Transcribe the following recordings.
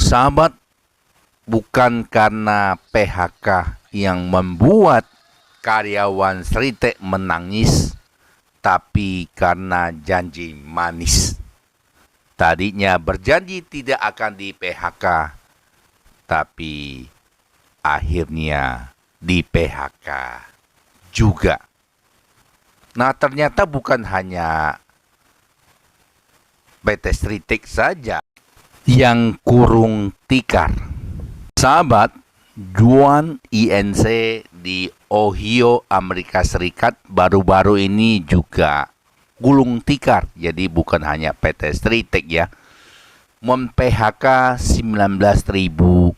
Sahabat, bukan karena PHK yang membuat karyawan Sritek menangis, tapi karena janji manis. Tadinya berjanji tidak akan di PHK, tapi akhirnya di PHK juga. Nah, ternyata bukan hanya PT Sritek saja yang kurung tikar. Sahabat, Juan INC di Ohio, Amerika Serikat baru-baru ini juga gulung tikar. Jadi bukan hanya PT Sritek ya, mem-PHK 19.000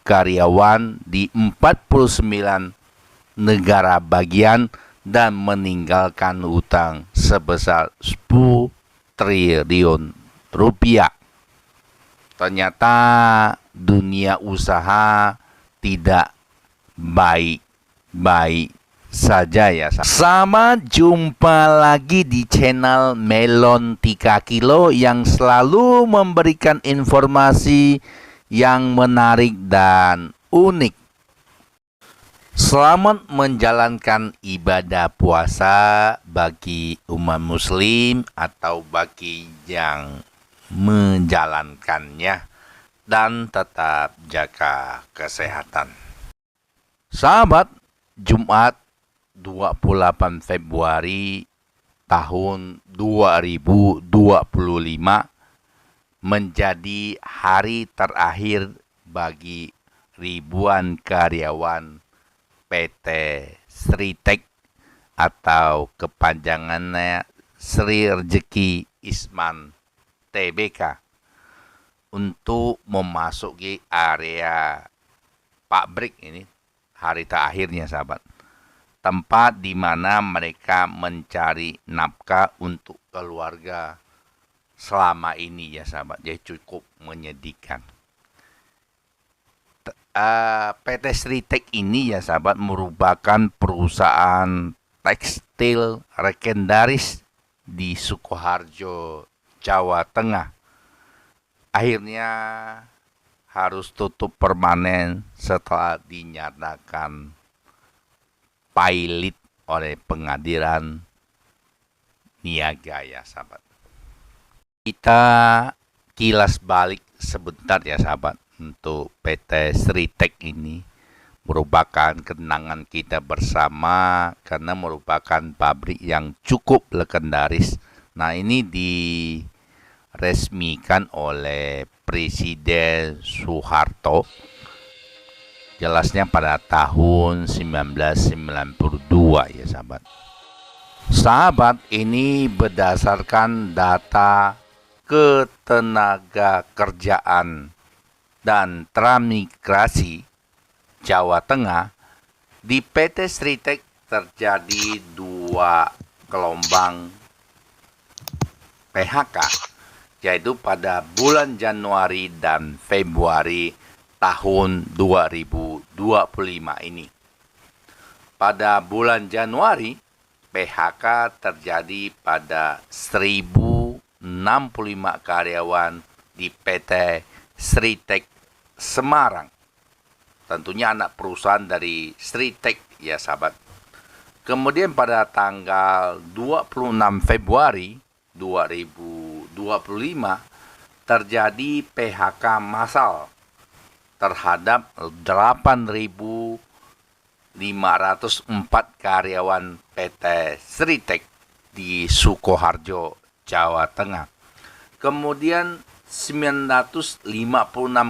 karyawan di 49 negara bagian dan meninggalkan utang sebesar 10 triliun rupiah. Ternyata dunia usaha tidak baik-baik saja ya. Sama jumpa lagi di channel Melon 3 Kilo yang selalu memberikan informasi yang menarik dan unik. Selamat menjalankan ibadah puasa bagi umat muslim atau bagi yang menjalankannya, dan tetap jaga kesehatan. Sahabat, Jumat 28 Februari tahun 2025 menjadi hari terakhir bagi ribuan karyawan PT Sritek atau kepanjangannya Sri Rejeki Isman Tbk untuk memasuki area pabrik. Ini hari terakhirnya sahabat, tempat di mana mereka mencari nafkah untuk keluarga selama ini ya sahabat. Jadi cukup menyedihkan. PT Sritek ini ya sahabat merupakan perusahaan tekstil legendaris di Sukoharjo, Jawa Tengah. Akhirnya harus tutup permanen setelah dinyatakan pailit oleh pengadilan niaga ya sahabat. Kita kilas balik sebentar ya sahabat. Untuk PT Sritek ini merupakan kenangan kita bersama karena merupakan pabrik yang cukup legendaris. Nah, ini diresmikan oleh Presiden Soeharto, jelasnya pada tahun 1992 ya sahabat. Sahabat, ini berdasarkan data Ketenaga Kerjaan dan Transmigrasi Jawa Tengah. Di PT Sritek terjadi 2 gelombang PHK, yaitu pada bulan Januari dan Februari tahun 2025 ini. Pada bulan Januari, PHK terjadi pada 1065 karyawan di PT Sritek Semarang. Tentunya anak perusahaan dari Sritek ya sahabat. Kemudian pada tanggal 26 Februari 2025 terjadi PHK massal terhadap 8.504 karyawan PT Sritek di Sukoharjo, Jawa Tengah. Kemudian 956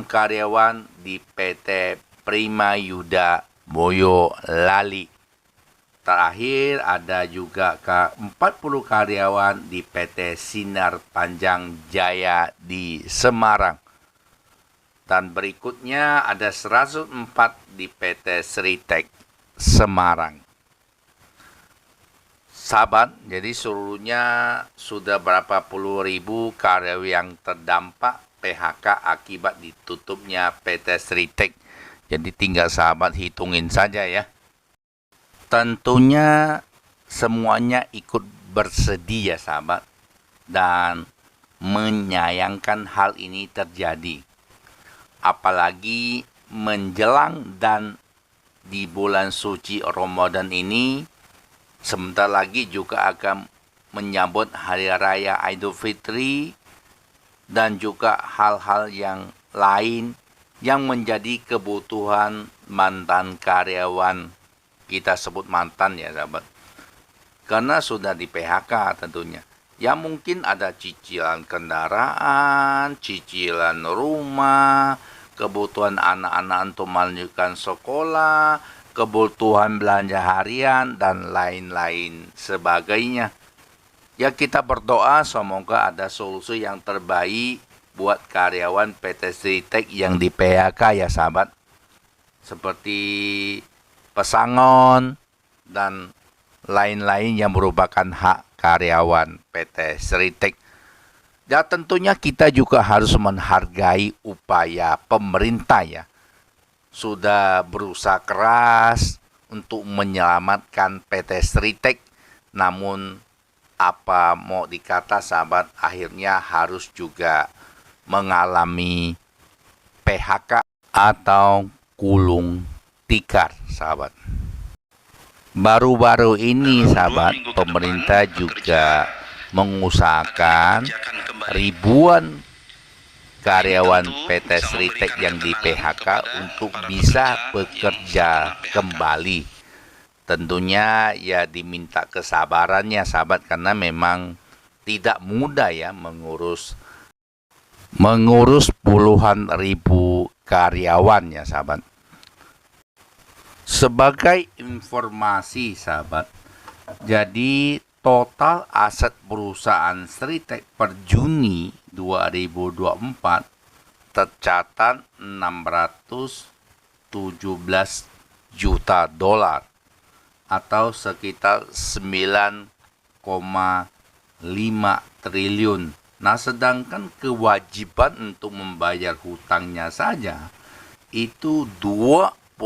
karyawan di PT Prima Yuda Boyolali. Terakhir ada juga 40 karyawan di PT Sinar Panjang Jaya di Semarang. Dan berikutnya ada 104 di PT Sritek Semarang. Sahabat, jadi seluruhnya sudah berapa puluh ribu karyawan yang terdampak PHK akibat ditutupnya PT Sritek. Jadi tinggal sahabat hitungin saja ya. Tentunya semuanya ikut bersedih ya sahabat, dan menyayangkan hal ini terjadi. apalagi menjelang dan di bulan suci Ramadan ini, sebentar lagi juga akan menyambut Hari Raya Idul Fitri dan juga hal-hal yang lain yang menjadi kebutuhan mantan karyawan. Kita sebut mantan ya sahabat. Karena sudah di PHK tentunya. Ya mungkin ada cicilan kendaraan, cicilan rumah, kebutuhan anak-anak untuk melanjutkan sekolah, kebutuhan belanja harian, dan lain-lain sebagainya. Ya kita berdoa semoga ada solusi yang terbaik buat karyawan PT Sritek yang di PHK ya sahabat. Seperti pesangon dan lain-lain yang merupakan hak karyawan PT Sritek. Ya tentunya kita juga harus menghargai upaya pemerintah ya. Sudah berusaha keras untuk menyelamatkan PT Sritek, namun apa mau dikata sahabat, akhirnya harus juga mengalami PHK atau gulung tikar sahabat. Baru-baru ini sahabat, pemerintah juga mengusahakan ribuan karyawan PT Sritek yang di PHK untuk bisa bekerja kembali. Tentunya ya diminta kesabarannya sahabat, karena memang tidak mudah ya mengurus puluhan ribu karyawan ya sahabat. Sebagai informasi sahabat, jadi total aset perusahaan Sritek per Juni 2024 tercatat 617 juta dolar atau sekitar 9,5 triliun. Nah, sedangkan kewajiban untuk membayar hutangnya saja itu 26,2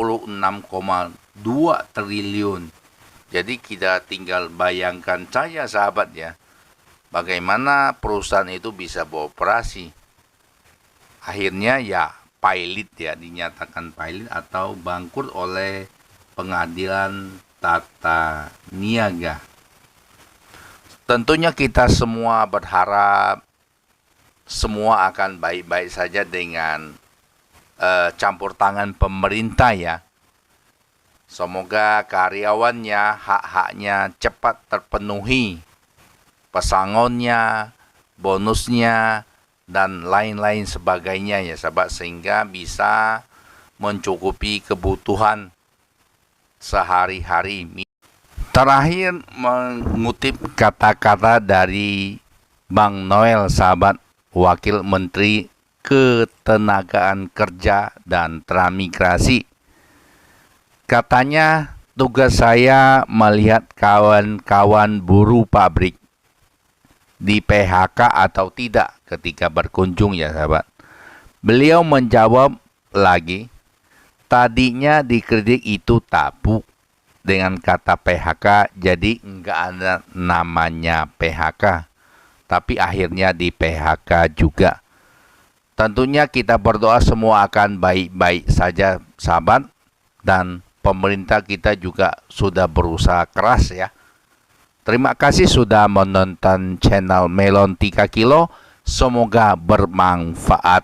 triliun. Jadi kita tinggal bayangkan saja sahabat ya, bagaimana perusahaan itu bisa beroperasi. Akhirnya ya pilot ya, dinyatakan pilot atau bangkrut oleh pengadilan tata niaga. Tentunya kita semua berharap semua akan baik-baik saja dengan campur tangan pemerintah ya. Semoga karyawannya hak-haknya cepat terpenuhi, pesangonnya, bonusnya, dan lain-lain sebagainya ya sahabat, sehingga bisa mencukupi kebutuhan sehari-hari. Terakhir mengutip kata-kata dari Bang Noel sahabat, Wakil Menteri Ketenagaan Kerja dan Transmigrasi. Katanya, tugas saya melihat kawan-kawan buruh pabrik di PHK atau tidak ketika berkunjung ya sahabat. Beliau menjawab lagi, tadinya dikritik itu tabu dengan kata PHK, jadi nggak ada namanya PHK. Tapi akhirnya di PHK juga. Tentunya kita berdoa semua akan baik-baik saja sahabat, dan pemerintah kita juga sudah berusaha keras ya. Terima kasih sudah menonton channel Melon 3 Kilo. Semoga bermanfaat.